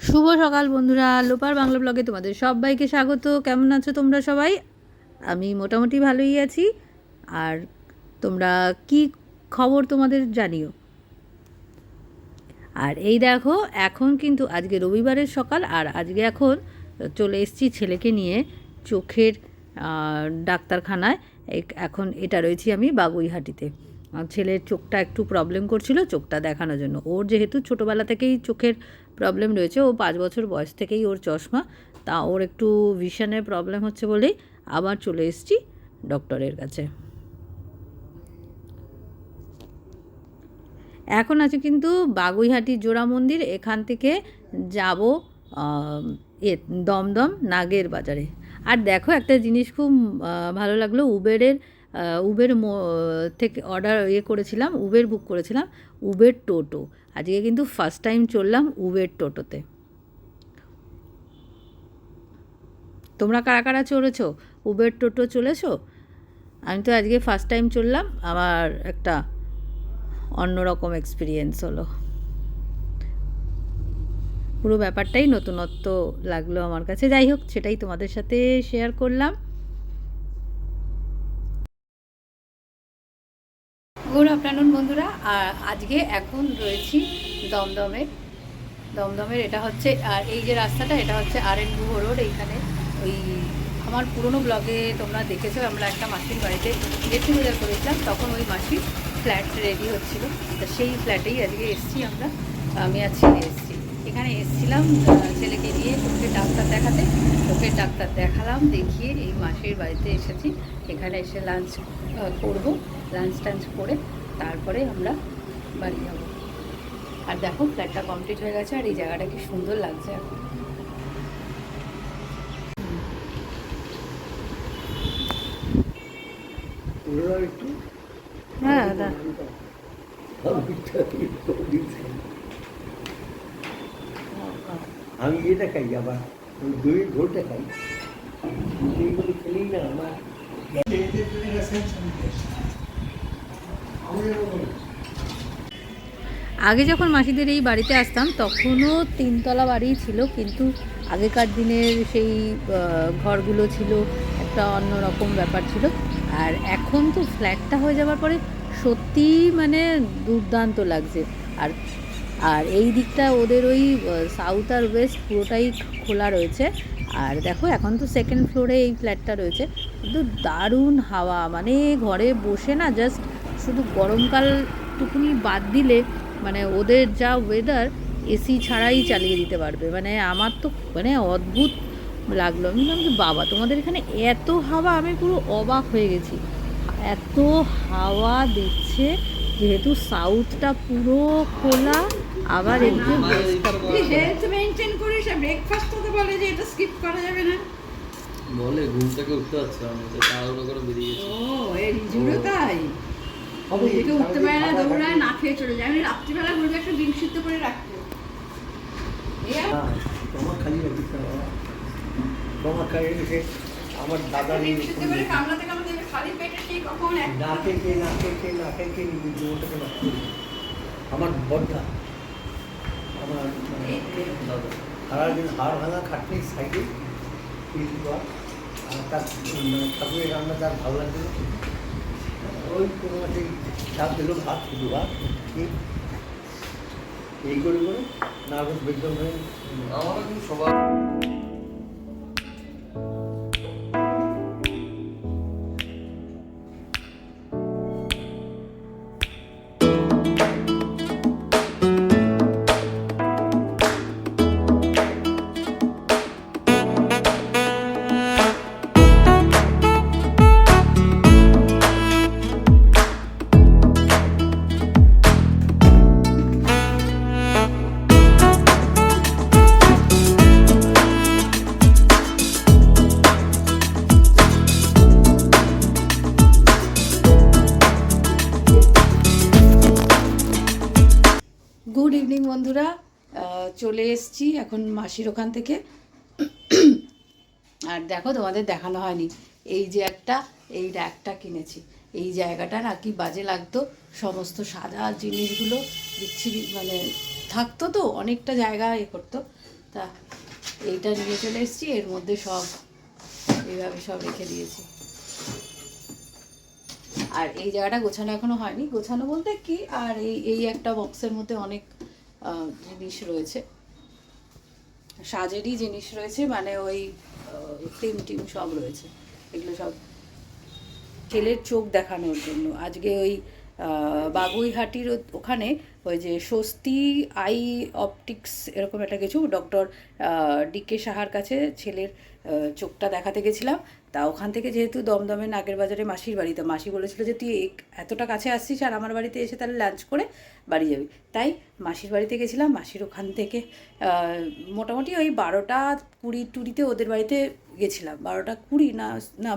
শুভ সকাল বন্ধুরা, লোপার বাংলা ব্লগে তোমাদের সবাইকে স্বাগত। কেমন আছো তোমরা সবাই? আমি মোটামুটি ভালোই আছি। আর তোমরা কি খবর তোমাদের জানিও। আর এই দেখো, এখন কিন্তু আজকে রবিবারের সকাল, আর আজকে এখন চলে এসেছি ছেলেকে নিয়ে চোখের ডাক্তারখানায়। এখন এটা রয়েছি আমি বাগুইহাটিতে। ছেলের চোখটা একটু প্রবলেম করছিল, চোখটা দেখানোর জন্য। ওর যেহেতু ছোটোবেলা থেকেই চোখের প্রবলেম রয়েছে, ও 5 বছর বয়স থেকেই ওর চশমা, তা ওর একটু ভিশনের প্রবলেম হচ্ছে বলেই আবার চলে এসেছি ডক্টরের কাছে। এখন আছে কিন্তু বাগুইহাটি জোড়া মন্দির, এখান থেকে যাব দমদম নাগের বাজারে। আর দেখো একটা জিনিস খুব ভালো লাগলো, উবের থেকে অর্ডার করেছিলাম, উবের বুক করেছিলাম, উবের টোটো। আজকে কিন্তু ফার্স্ট টাইম চললাম উবের টোটোতে। তোমরা কারা কারা চড়েছো, উবের টোটো চলেছো? আমি তো আজকে ফার্স্ট টাইম চললাম, আমার একটা অন্যরকম এক্সপিরিয়েন্স হলো। পুরো ব্যাপারটাই নতুনত্ব লাগলো আমার কাছে। যাই হোক, সেটাই তোমাদের সাথে শেয়ার করলাম। গুড আফটারনুন বন্ধুরা। আর আজকে এখন রয়েছি দমদমের এটা হচ্ছে, আর এই যে রাস্তাটা, এটা হচ্ছে RN গুহ রোড। এইখানে ওই আমার পুরনো ব্লগে তোমরা দেখেছো, আমরা একটা মাসির বাড়িতে গেট টুগেদার করেছিলাম, তখন ওই মাসির ফ্ল্যাট রেডি হচ্ছিলো, তা সেই ফ্ল্যাটেই আজকে এসছি আমরা। আমি আর ছেলে এসছি, এখানে এসছিলাম ছেলেকে নিয়ে চোখের ডাক্তার দেখাতে। চোখের ডাক্তার দেখালাম, দেখিয়ে এই মাসির বাড়িতে এসেছি। এখানে এসে লাঞ্চ করবো, লাঞ্চ টাঞ্চ করে তারপরে আমরা বাড়ি যাব। আর দেখো, ফ্ল্যাটটা কমপ্লিট হয়ে গেছে, আর এই জায়গাটা কি সুন্দর লাগছে এখন। হ্যাঁ দাদা, আমি এটা খাই, আবার ওই দই ঘোলটা খাই, এইগুলো খেলেই না আমার আগে যখন মাসিদের এই বাড়িতে আসতাম তখনও 3তলা বাড়ি ছিল, কিন্তু আগেকার দিনের সেই ঘরগুলো ছিল একটা অন্যরকম ব্যাপার ছিল। আর এখন তো ফ্ল্যাটটা হয়ে যাওয়ার পরে সত্যিই মানে দুর্দান্ত লাগছে। আর আর এই দিকটা ওদের ওই সাউথ আর ওয়েস্ট পুরোটাই খোলা রয়েছে। আর দেখো, এখন তো সেকেন্ড ফ্লোরে এই ফ্ল্যাটটা রয়েছে, কিন্তু দারুণ হাওয়া, মানে ঘরে বসে না, জাস্ট শুধু গরমকালটুকুনি বাদ দিলে মানে ওদের যা ওয়েদার, এসি ছাড়াই চালিয়ে দিতে পারবে। মানে আমার তো মানে অদ্ভুত লাগলো। আমি বললাম যে বাবা, তোমাদের এখানে এত হাওয়া! আমি পুরো অবাক হয়ে গেছি, এত হাওয়া দিচ্ছে, যেহেতু সাউথটা পুরো খোলা, আবার একটু ওয়েস্টটা হেলথ মেইনটেইন করিস, আর ব্রেকফাস্টটা তো বলে যে এটা স্কিপ করা যাবে না। বলে ঘুম থেকে উঠতে পারছে না, তো তাড়াহুড়ো করে বেরিয়ে গেছে। ও এই রিজুরও তাই, এদিকে উঠতে পারে না, দৌড়ায়, না খেয়ে চলে যায়। আমি রাত্রিবেলা বলবো একটা ডিম সিদ্ধ করে রাখতে। তোমার খালি রাখি, তোমার খালি রেখে আমার দাদা ডিম সিদ্ধ করে কামড়াতে কামড়াতে খালি পেটে সেই কখন না খেয়ে না খেয়ে না খেয়ে জীবনটাকে নষ্ট করি। আমার বদ্ধা, আমার দাদা সারাদিন হাড় ভাঙা খাটনি সাইডে, আর তার ঠাকুরের রান্না তার ভালো লাগবে না। ওই কোনো সেই চাপ দিল, ভাত শুধু ভাত এই করে নার্ভাস ব্রেকডাউন হয়ে আমারও কিন্তু সবার গুড ইভিনিং বন্ধুরা। চলে এসেছি এখন মাসির ওখান থেকে। আর দেখো, তোমাদের দেখানো হয়নি, এই যে এই র্যাকটা কিনেছি। এই জায়গাটা না কি বাজে লাগতো, সমস্ত সাদা জিনিসগুলো বিচ্ছিরি মানে থাকতো, তো অনেকটা জায়গা করতো। তা এইটা নিয়ে চলে এসেছি, এর মধ্যে সব এইভাবে সব রেখে দিয়েছি। আর এই জায়গাটা গোছানো এখনো হয়নি, গোছানো বলতে কি, আর এই এই একটা বক্সের মধ্যে অনেক জিনিস রয়েছে, সাজেরই জিনিস রয়েছে, মানে ওই ক্রিম টিম সব রয়েছে। এগুলো সব ছেলের চোখ দেখানোর জন্য আজকে ওই বাগুইহাটির ওখানে ওই যে স্বস্তি আই অপটিক্স এরকম একটা কিছু ডক্টর ডিকে সাহার কাছে ছেলের চোখটা দেখাতে গেছিলাম। তা ওখান থেকে যেহেতু দমদমে নাগের বাজারে মাসির বাড়িতে, মাসি বলেছিল যে তুই এতটা কাছে আসছিস আর আমার বাড়িতে এসে তাহলে লাঞ্চ করে বাড়ি যাবি, তাই মাসির বাড়িতে গেছিলাম। মাসির ওখান থেকে মোটামুটি ওই 12:20 ওদের বাড়িতে গেছিলাম, 12:20 না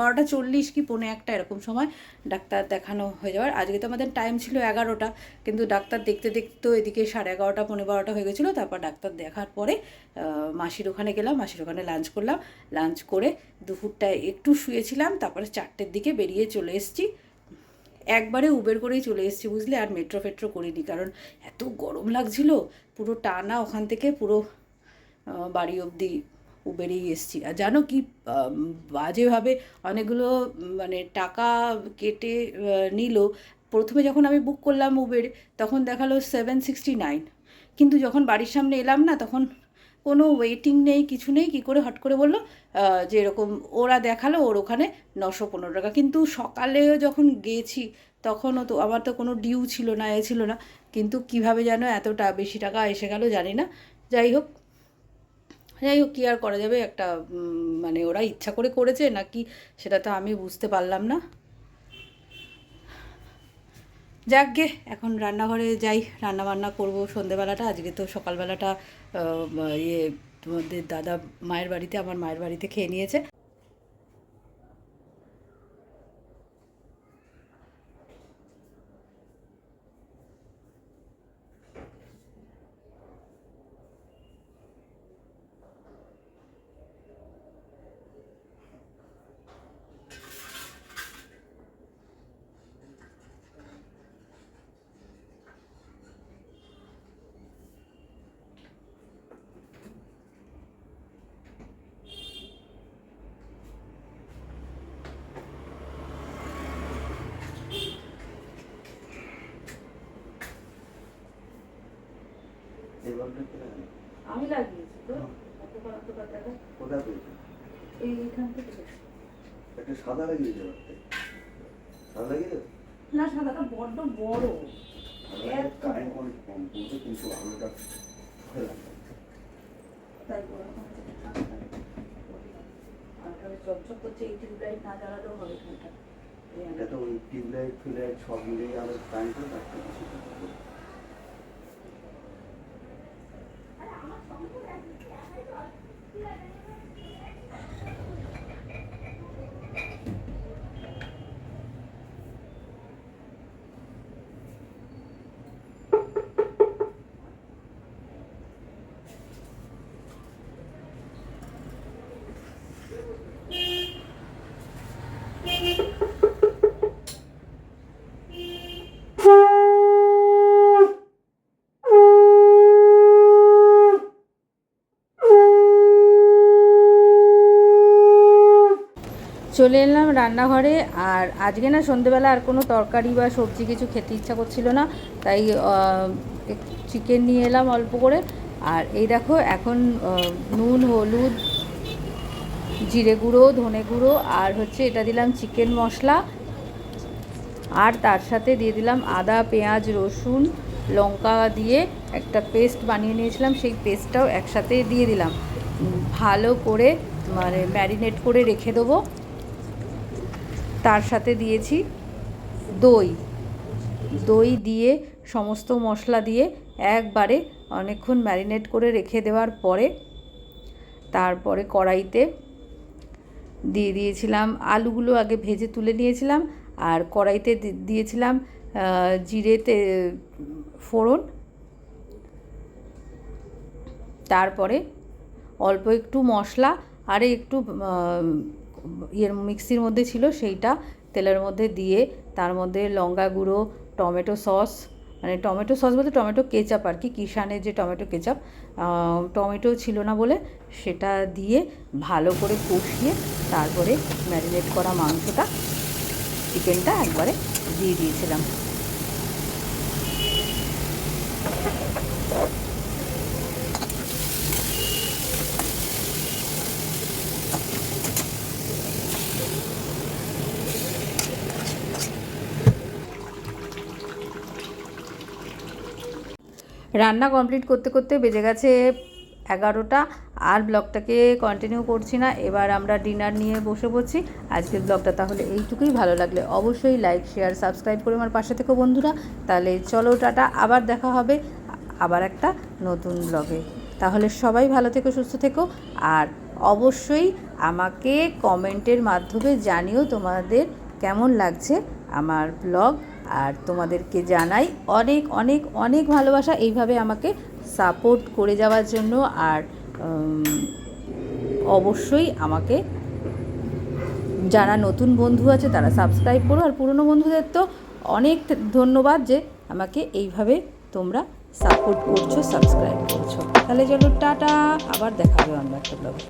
12:40 কি 12:45 এরকম সময় ডাক্তার দেখানো হয়ে যাওয়ার। আজকে তো আমাদের টাইম ছিল 11টা, কিন্তু ডাক্তার দেখতে দেখতে তো এদিকে 11:30 12:15 হয়ে গেছিলো। তারপর ডাক্তার দেখার পরে মাসির ওখানে গেলাম, মাসির ওখানে লাঞ্চ করলাম, লাঞ্চ করে দুপুরটায় একটু শুয়েছিলাম, তারপরে 4টের দিকে বেরিয়ে চলে এসেছি। একবারে উবের করেই চলে এসেছি বুঝলে, আর মেট্রো ফেট্রো করিনি, কারণ এত গরম লাগছিল। পুরো টানা ওখান থেকে পুরো বাড়ি অবধি উবেরেই এসেছি। আর জানো কি বাজেভাবে অনেকগুলো মানে টাকা কেটে নিল। প্রথমে যখন আমি বুক করলাম উবের তখন দেখালো 769, কিন্তু যখন বাড়ির সামনে এলাম না তখন কোনো ওয়েটিং নেই, কিছু নেই, কী করে হট করে বললো যে এরকম ওরা দেখালো ওর ওখানে 915 টাকা। কিন্তু সকালেও যখন গেছি তখনও তো আমার তো কোনো ডিউ ছিল না, ছিল না, কিন্তু কিভাবে যেন এতটা বেশি টাকা এসে গেল জানি না। যাই হোক কী আর করা যাবে, একটা মানে ওরা ইচ্ছা করে করেছে নাকি সেটা তো আমি বুঝতে পারলাম না। যাকগে, এখন রান্নাঘরে যাই, রান্না বান্না করবো সন্ধেবেলাটা। আজকে তো সকালবেলাটা তোমাদের দাদা মায়ের বাড়িতে, আমার মায়ের বাড়িতে খেয়ে নিয়েছে। আমি লাগিয়েছি তো, কোথায় পেয়েছো? এইখান থেকে। একটা সাদা লাগিয়েছে, সাদা লাগিয়েছে না, সাদাটা বড্ড বড়, কারেন্ট অনেক কম পড়ছে, কিন্তু আলোটা তাই চকচক করছে। এই টিউবলাইট না জ্বালালেও হবে এখানটা। এটা তো ওই টিউবলাইট ফিউলাইট সব মিলিয়ে আরো কারেন্টটা থাকতে বেশি। চলে এলাম রান্নাঘরে। আর আজকে না সন্ধেবেলা আর কোনো তরকারি বা সবজি কিছু খেতে ইচ্ছা করছিল না, তাই চিকেন নিয়ে এলাম অল্প করে। আর এই দেখো এখন নুন, হলুদ, জিরে গুঁড়ো, ধনে গুঁড়ো, আর হচ্ছে এটা দিলাম চিকেন মশলা, আর তার সাথে দিয়ে দিলাম আদা, পেঁয়াজ, রসুন, লঙ্কা দিয়ে একটা পেস্ট বানিয়ে নিয়েছিলাম, সেই পেস্টটাও একসাথে দিয়ে দিলাম। ভালো করে মানে ম্যারিনেট করে রেখে দেবো। তার সাথে দিয়েছি দই দিয়ে সমস্ত মশলা দিয়ে একবারে অনেকক্ষণ ম্যারিনেট করে রেখে দেওয়ার পরে তারপরে কড়াইতে দিয়ে দিয়েছিলাম আলুগুলো, আগে ভেজে তুলে নিয়েছিলাম, আর কড়াইতে দিয়েছিলাম জিরেতে ফোড়ন, তারপরে অল্প একটু মশলা আর একটু মিক্সির মধ্যে ছিল সেইটা তেলের মধ্যে দিয়ে তার মধ্যে লঙ্কা গুঁড়ো, টমেটো সস, মানে টমেটো সস বলতে টমেটো কেচাপ আর কি, কিষানের যে টমেটো কেচাপ, টমেটো ছিল না বলে সেটা দিয়ে ভালো করে কষিয়ে তারপরে ম্যারিনেট করা মাংসটা, চিকেনটা একবারে দিয়ে দিয়েছিলাম। রান্না কমপ্লিট করতে করতে বেজে গেছে 11টা। আর ব্লগটাকে কন্টিনিউ করছি না, এবার আমরা ডিনার নিয়ে বসে পড়ছি। আজকের ব্লগটা তাহলে এইটুকুই। ভালো লাগলে অবশ্যই লাইক, শেয়ার, সাবস্ক্রাইব করে আমার পাশে থেকো বন্ধুরা। তাহলে চলো টাটা, আবার দেখা হবে আবার একটা নতুন ব্লগে। তাহলে সবাই ভালো থেকো, সুস্থ থেকো, আর অবশ্যই আমাকে কমেন্টের মাধ্যমে জানিও তোমাদের কেমন লাগছে আমার ব্লগ। আর তোমাদেরকে জানাই অনেক অনেক অনেক ভালোবাসা এইভাবে আমাকে সাপোর্ট করে যাওয়ার জন্য। আর অবশ্যই আমাকে যারা নতুন বন্ধু আছে তারা সাবস্ক্রাইব করো, আর পুরনো বন্ধুদের তো অনেক ধন্যবাদ যে আমাকে এইভাবে তোমরা সাপোর্ট করছো, সাবস্ক্রাইব করছো। তাহলে চলো টাটা, আবার দেখা হবে অন্য একটা ব্লগে।